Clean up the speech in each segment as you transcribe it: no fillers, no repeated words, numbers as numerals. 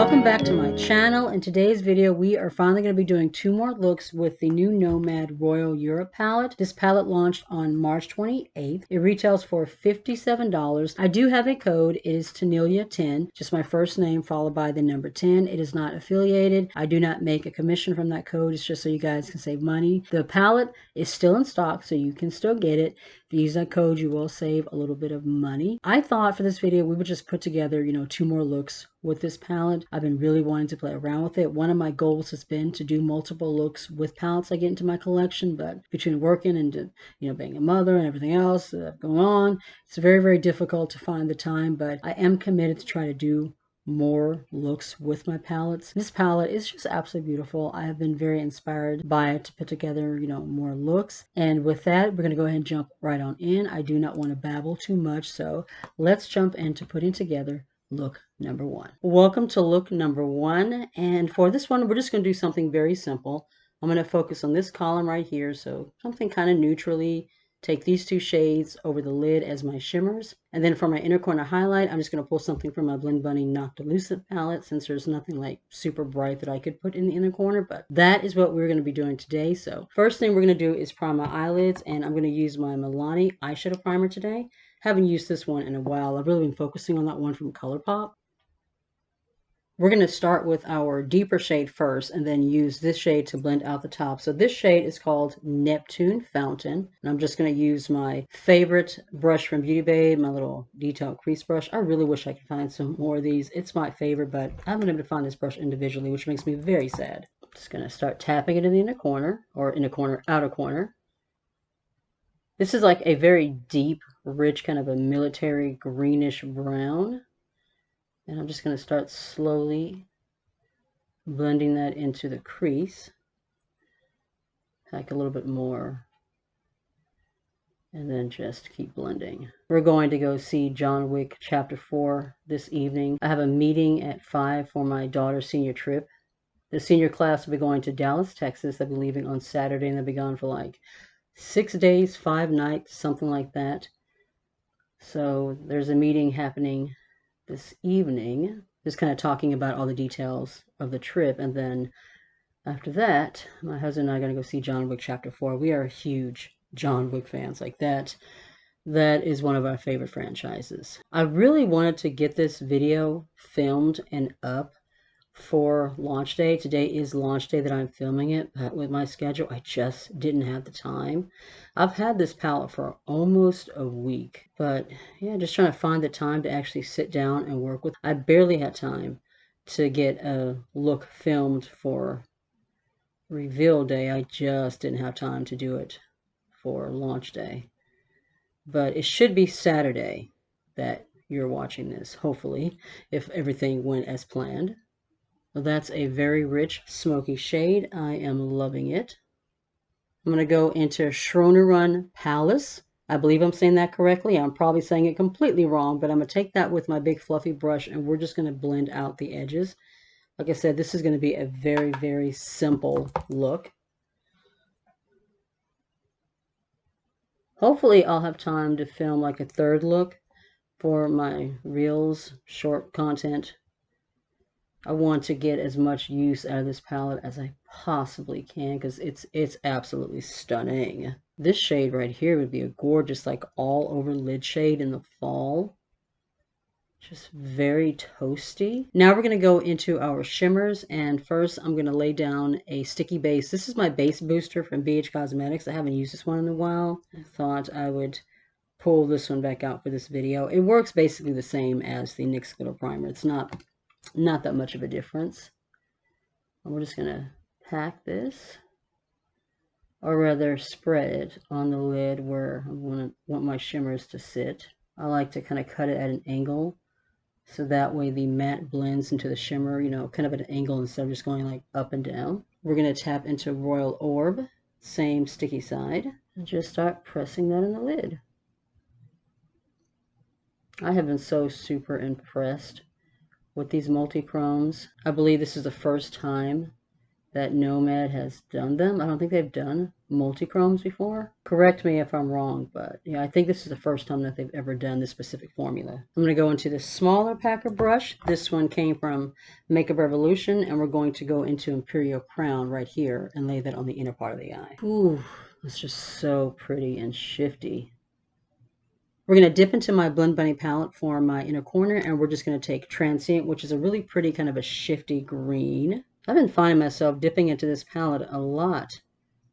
Welcome back to my channel. In today's video, we are finally going to be doing 2 more looks with the new Nomad Royal Europe palette. This palette launched on March 28th. It retails for $57. I do have a code. It is tanealyakimbeauty, just my first name followed by the number 10. It is not affiliated. I do not make a commission from that code. It's just so you guys can save money. The palette is still in stock, so you can still get it. If you use that code, you will save a little bit of money. I thought for this video, we would just put together, 2 more looks with this palette. I've been really wanting to play around with it. One of my goals has been to do multiple looks with palettes I get into my collection, but between working and being a mother and everything else going on, it's very, very difficult to find the time, but I am committed to try to do more looks with my palettes. This palette is just absolutely beautiful. I have been very inspired by it to put together, more looks. And with that, we're going to go ahead and jump right on in. I do not want to babble too much, so let's jump into putting together look number 1. Welcome to look number 1, and for this one we're just going to do something very simple. I'm going to focus on this column right here, so something kind of neutrally. Take these 2 shades over the lid as my shimmers, and then for my inner corner highlight, I'm just going to pull something from my Blend Bunny Noctilucent palette, since there's nothing like super bright that I could put in the inner corner, but that is what we're going to be doing today. So first thing we're going to do is prime my eyelids, and I'm going to use my Milani eyeshadow primer today. Haven't used this one in a while. I've really been focusing on that one from ColourPop. We're going to start with our deeper shade first and then use this shade to blend out the top. So this shade is called Neptune Fountain. And I'm just going to use my favorite brush from Beauty Babe, my little detailed crease brush. I really wish I could find some more of these. It's my favorite, but I haven't been able to find this brush individually, which makes me very sad. I'm just going to start tapping it in the inner corner, or inner corner, outer corner. This is like a very deep, rich kind of a military greenish brown. And I'm just going to start slowly blending that into the crease. Pack a little bit more. And then just keep blending. We're going to go see John Wick Chapter 4 this evening. I have a meeting at 5 for my daughter's senior trip. The senior class will be going to Dallas, Texas. They'll be leaving on Saturday, and they'll be gone for like 6 days, 5 nights, something like that. So there's a meeting happening this evening, just kind of talking about all the details of the trip, and then after that, my husband and I are going to go see John Wick Chapter 4. We are huge John Wick fans. Like that is one of our favorite franchises. I really wanted to get this video filmed and up for launch day. Today is launch day that I'm filming it, but with my schedule, I just didn't have the time. I've had this palette for almost a week, but yeah, just trying to find the time to actually sit down and work with. I barely had time to get a look filmed for reveal day. I just didn't have time to do it for launch day, but it should be Saturday that you're watching this, hopefully, if everything went as planned. Well, that's a very rich, smoky shade. I am loving it. I'm going to go into Schroner Run Palace. I believe I'm saying that correctly. I'm probably saying it completely wrong, but I'm going to take that with my big fluffy brush, and we're just going to blend out the edges. Like I said, this is going to be a very, very simple look. Hopefully, I'll have time to film like a third look for my Reels short content. I want to get as much use out of this palette as I possibly can, because it's absolutely stunning. This shade right here would be a gorgeous like all over lid shade in the fall. Just very toasty. Now we're going to go into our shimmers, and first I'm going to lay down a sticky base. This is my base booster from BH Cosmetics. I haven't used this one in a while. I thought I would pull this one back out for this video. It works basically the same as the NYX Glitter Primer. It's not that much of a difference. We're just going to pack this, or rather spread it on the lid where I want my shimmers to sit. I like to kind of cut it at an angle, so that way the matte blends into the shimmer, kind of at an angle instead of just going like up and down. We're going to tap into Royal Orb, same sticky side, and just start pressing that in the lid. I have been so super impressed with these multi-chromes. I believe this is the first time that Nomad has done them. I don't think they've done multi-chromes before. Correct me if I'm wrong, but yeah, I think this is the first time that they've ever done this specific formula. I'm going to go into the smaller packer brush. This one came from Makeup Revolution, and we're going to go into Imperial Crown right here and lay that on the inner part of the eye. Ooh, it's just so pretty and shifty. We're going to dip into my Blend Bunny palette for my inner corner, and we're just going to take Transient, which is a really pretty kind of a shifty green. I've been finding myself dipping into this palette a lot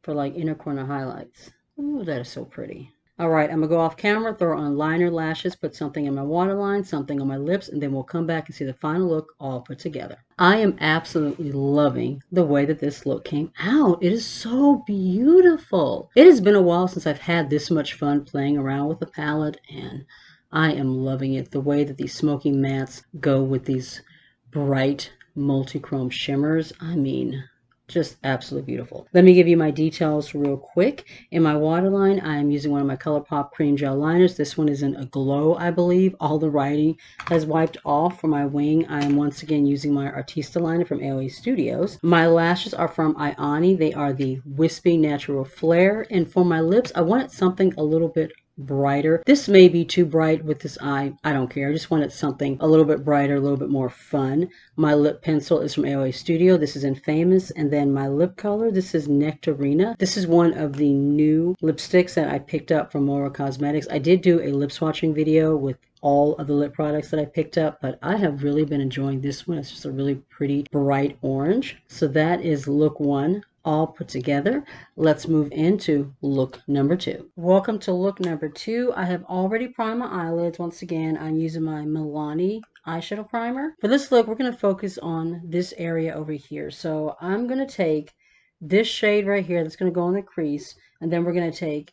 for like inner corner highlights. Ooh, that is so pretty. All right, I'm going to go off camera, throw on liner, lashes, put something in my waterline, something on my lips, and then we'll come back and see the final look all put together. I am absolutely loving the way that this look came out. It is so beautiful. It has been a while since I've had this much fun playing around with the palette, and I am loving it. The way that these smoky mattes go with these bright multi-chrome shimmers. I mean, just absolutely beautiful. Let me give you my details real quick. In my waterline, I am using one of my ColourPop cream gel liners. This one is in a glow, I believe. All the writing has wiped off. For my wing, I am once again using my Artista liner from AOA Studios. My lashes are from Ioni. They are the Wispy Natural Flare. And for my lips, I wanted something a little bit brighter. This may be too bright with this eye. I don't care. I just wanted something a little bit brighter, a little bit more fun. My lip pencil is from AOA Studio. This is in Famous. And then my lip color, this is Nectarina. This is one of the new lipsticks that I picked up from Mora Cosmetics. I did do a lip swatching video with all of the lip products that I picked up, but I have really been enjoying this one. It's just a really pretty bright orange. So that is look one all put together. Let's move into look number 2. Welcome to look number 2. I have already primed my eyelids. Once again, I'm using my Milani eyeshadow primer. For this look, we're going to focus on this area over here. So I'm going to take this shade right here that's going to go in the crease, and then we're going to take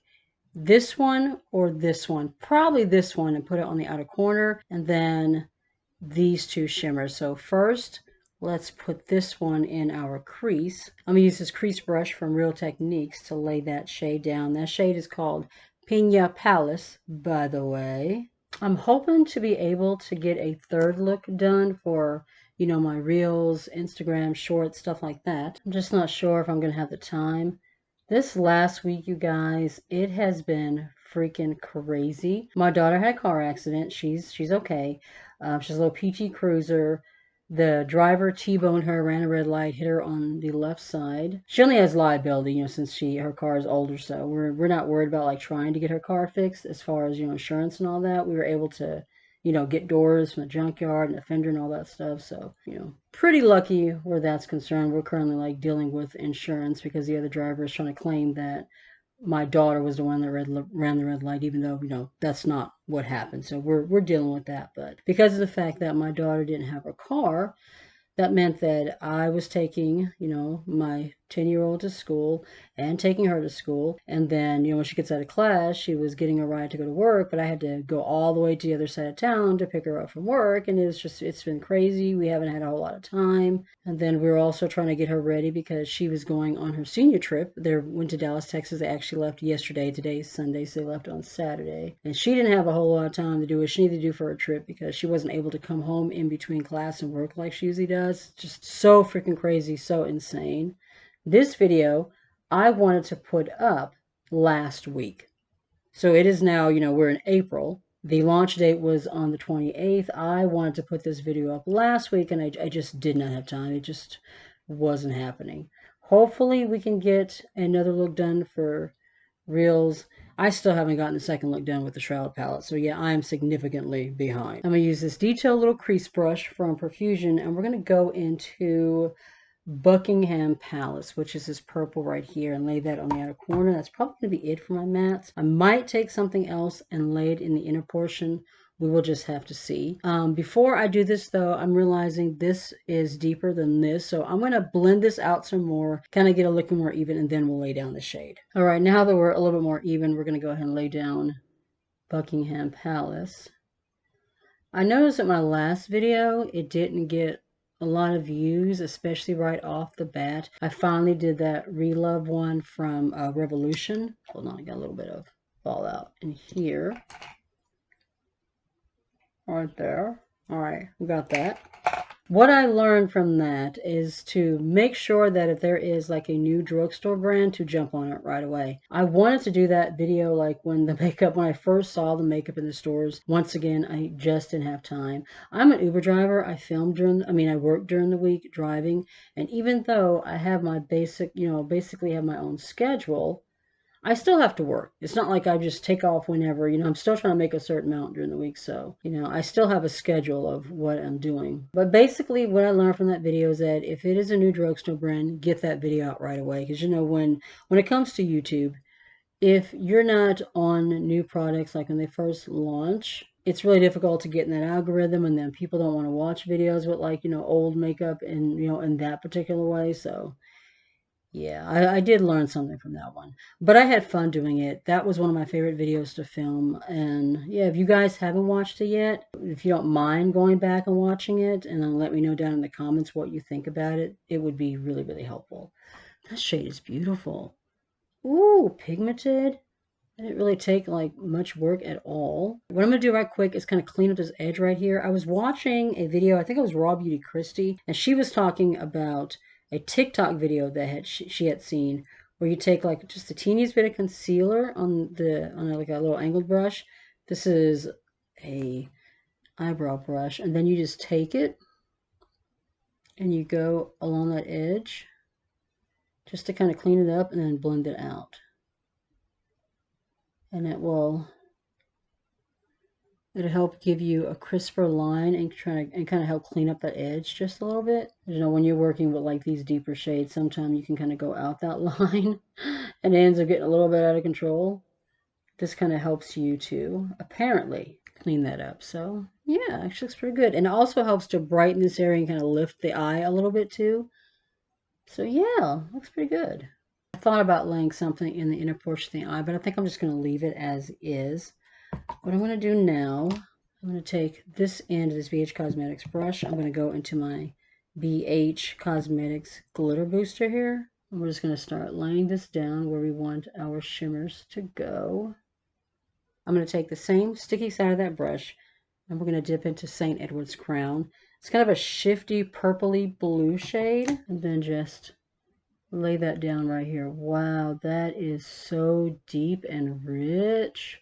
this one or this one, probably this one, and put it on the outer corner, and then these two shimmers. So first, let's put this one in our crease. I'm going to use this crease brush from Real Techniques to lay that shade down. That shade is called Pina Palace, by the way. I'm hoping to be able to get a third look done for, you know, my reels, Instagram, shorts, stuff like that. I'm just not sure if I'm going to have the time. This last week, you guys, it has been freaking crazy. My daughter had a car accident. She's okay. She's a little PT Cruiser. The driver T-boned her, ran a red light, hit her on the left side. She only has liability, you know, since her car is older, so we're not worried about like trying to get her car fixed as far as, you know, insurance and all that. We were able to, you know, get doors from the junkyard and the fender and all that stuff. So, you know, pretty lucky where that's concerned. We're currently like dealing with insurance because the other driver is trying to claim that my daughter was the one that ran the red light, even though, you know, that's not what happened. So we're dealing with that. But because of the fact that my daughter didn't have her car, that meant that I was taking, you know, my 10-year-old to school and taking her to school. And then, you know, when she gets out of class, she was getting a ride to go to work, but I had to go all the way to the other side of town to pick her up from work. And it's been crazy. We haven't had a whole lot of time. And then we were also trying to get her ready because she was going on her senior trip. They went to Dallas, Texas. They actually left yesterday. Today's Sunday, so they left on Saturday. And she didn't have a whole lot of time to do what she needed to do for her trip because she wasn't able to come home in between class and work like she usually does. Just so freaking crazy, so insane. This video I wanted to put up last week. So it is now, you know, we're in April. The launch date was on the 28th. I wanted to put this video up last week, and I just did not have time. It just wasn't happening. Hopefully we can get another look done for Reels. I still haven't gotten the second look done with the Shroud palette. So yeah, I am significantly behind. I'm going to use this detailed little crease brush from Profusion, and we're going to go into Buckingham Palace, which is this purple right here, and lay that on the outer corner. That's probably going to be it for my mattes. I might take something else and lay it in the inner portion. We will just have to see. Before I do this though, I'm realizing this is deeper than this. So I'm going to blend this out some more, kind of get it looking more even, and then we'll lay down the shade. All right, now that we're a little bit more even, we're going to go ahead and lay down Buckingham Palace. I noticed in my last video, it didn't get a lot of views, especially right off the bat. I finally did that Relove one from Revolution. Hold on, I got a little bit of fallout in here. Right there. All right, we got that. What I learned from that is to make sure that if there is like a new drugstore brand, to jump on it right away. I wanted to do that video like when when I first saw the makeup in the stores. Once again, I just didn't have time. I'm an Uber driver. I work during the week driving. And even though I have my basically have my own schedule, I still have to work. It's not like I just take off whenever, I'm still trying to make a certain amount during the week. So, I still have a schedule of what I'm doing. But basically what I learned from that video is that if it is a new drugstore brand, get that video out right away. Because when it comes to YouTube, if you're not on new products like when they first launch, it's really difficult to get in that algorithm, and then people don't want to watch videos with like, old makeup and, in that particular way. So yeah, I did learn something from that one. But I had fun doing it. That was one of my favorite videos to film. And yeah, if you guys haven't watched it yet, if you don't mind going back and watching it, and then let me know down in the comments what you think about it, it would be really, really helpful. That shade is beautiful. Ooh, pigmented. I didn't really take like much work at all. What I'm gonna do right quick is kind of clean up this edge right here. I was watching a video, I think it was Raw Beauty Christy, and she was talking about a TikTok video that she had seen where you take like just the teeniest bit of concealer like a little angled brush. This is a eyebrow brush, and then you just take it and you go along that edge just to kind of clean it up and then blend it out. And it'll help give you a crisper line and kind of help clean up that edge just a little bit. When you're working with like these deeper shades, sometimes you can kind of go out that line and it ends up getting a little bit out of control. This kind of helps you to apparently clean that up. So yeah, actually looks pretty good. And it also helps to brighten this area and kind of lift the eye a little bit too. So yeah, looks pretty good. I thought about laying something in the inner portion of the eye, but I think I'm just going to leave it as is. What I'm going to do now, I'm going to take this end of this BH Cosmetics brush. I'm going to go into my BH Cosmetics glitter booster here. And we're just going to start laying this down where we want our shimmers to go. I'm going to take the same sticky side of that brush and we're going to dip into St. Edward's Crown. It's kind of a shifty purpley blue shade, and then just lay that down right here. Wow, that is so deep and rich.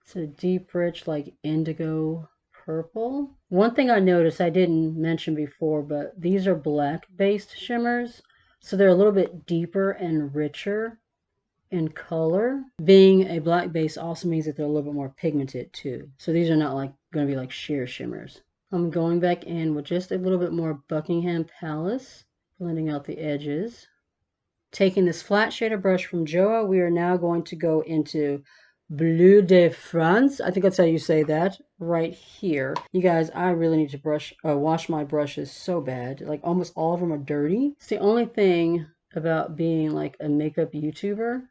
It's a deep, rich, like indigo purple. One thing I noticed I didn't mention before, but these are black-based shimmers, so they're a little bit deeper and richer in color. Being a black base also means that they're a little bit more pigmented too. So these are not like going to be like sheer shimmers. I'm going back in with just a little bit more Buckingham Palace, blending out the edges. Taking this flat shader brush from Joa, we are now going to go into Bleu de France. I think that's how you say that right here. You guys, I really need to wash my brushes so bad. Like almost all of them are dirty. It's the only thing about being like a makeup YouTuber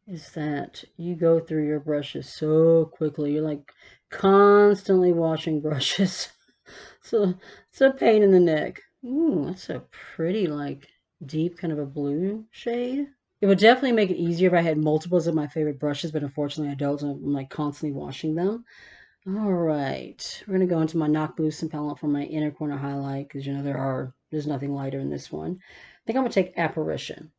is that you go through your brushes so quickly. You're like constantly washing brushes. So it's a pain in the neck. Ooh, that's a pretty like deep kind of a blue shade. It would definitely make it easier if I had multiples of my favorite brushes, but unfortunately I don't, so I'm like constantly washing them. All right, we're gonna go into my Knock Bluescent palette for my inner corner highlight, because there's nothing lighter in this one. I think I'm gonna take Apparition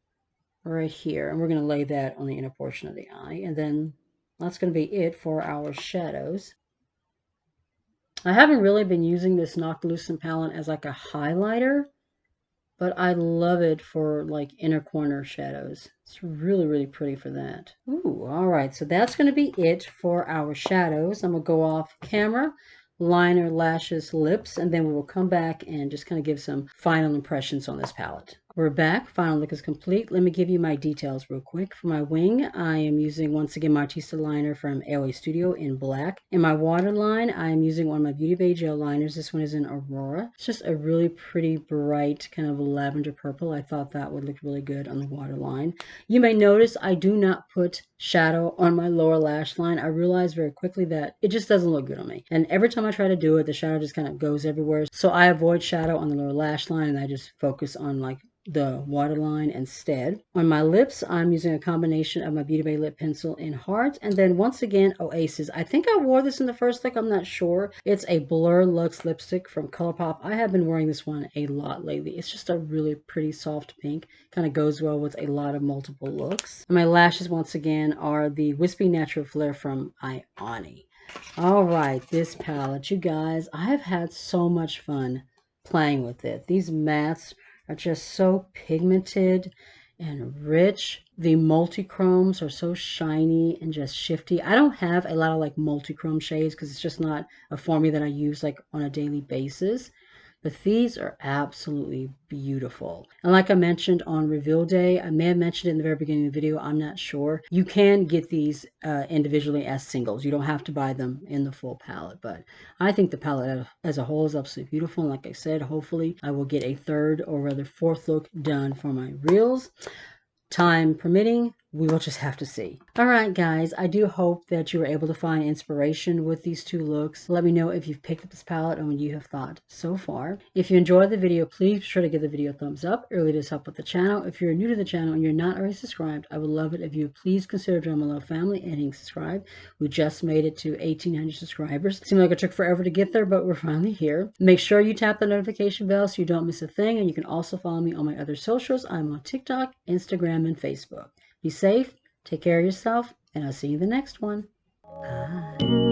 right here, and we're gonna lay that on the inner portion of the eye, and then that's gonna be it for our shadows. I haven't really been using this Knock Bluescent palette as like a highlighter, but I love it for like inner corner shadows. It's really, really pretty for that. Ooh, all right. So that's going to be it for our shadows. I'm going to go off camera, liner, lashes, lips, and then we will come back and just kind of give some final impressions on this palette. We're back. Final look is complete. Let me give you my details real quick. For my wing, I am using, once again, my Artista liner from AOA Studio in black. In my waterline, I am using one of my Beauty Bay gel liners. This one is in Aurora. It's just a really pretty, bright, kind of lavender purple. I thought that would look really good on the waterline. You may notice I do not put shadow on my lower lash line. I realized very quickly that it just doesn't look good on me. And every time I try to do it, the shadow just kind of goes everywhere. So I avoid shadow on the lower lash line, and I just focus on like the waterline instead. On my lips, I'm using a combination of my Beauty Bay lip pencil in Heart, and then once again, Oasis. I think I wore this in the first look, I'm not sure. It's a Blur Luxe lipstick from ColourPop. I have been wearing this one a lot lately. It's just a really pretty soft pink. Kind of goes well with a lot of multiple looks. And my lashes, once again, are the Wispy Natural Flare from Ioni. All right, this palette, you guys, I have had so much fun playing with it. These mattes are just so pigmented and rich. The multi-chromes are so shiny and just shifty. I don't have a lot of like multi-chrome shades because it's just not a formula that I use like on a daily basis. But these are absolutely beautiful. And like I mentioned on reveal day, I may have mentioned it in the very beginning of the video, I'm not sure. You can get these individually as singles. You don't have to buy them in the full palette. But I think the palette as a whole is absolutely beautiful. And like I said, hopefully I will get a third or rather fourth look done for my reels. Time permitting, we will just have to see. All right, guys, I do hope that you were able to find inspiration with these two looks. Let me know if you've picked up this palette and what you have thought so far. If you enjoyed the video, please be sure to give the video a thumbs up. It really does help with the channel. If you're new to the channel and you're not already subscribed, I would love it if you please consider joining my little family and hitting subscribe. We just made it to 1,800 subscribers. Seemed like it took forever to get there, but we're finally here. Make sure you tap the notification bell so you don't miss a thing, and you can also follow me on my other socials. I'm on TikTok, Instagram, and Facebook. Be safe, take care of yourself, and I'll see you in the next one. Bye.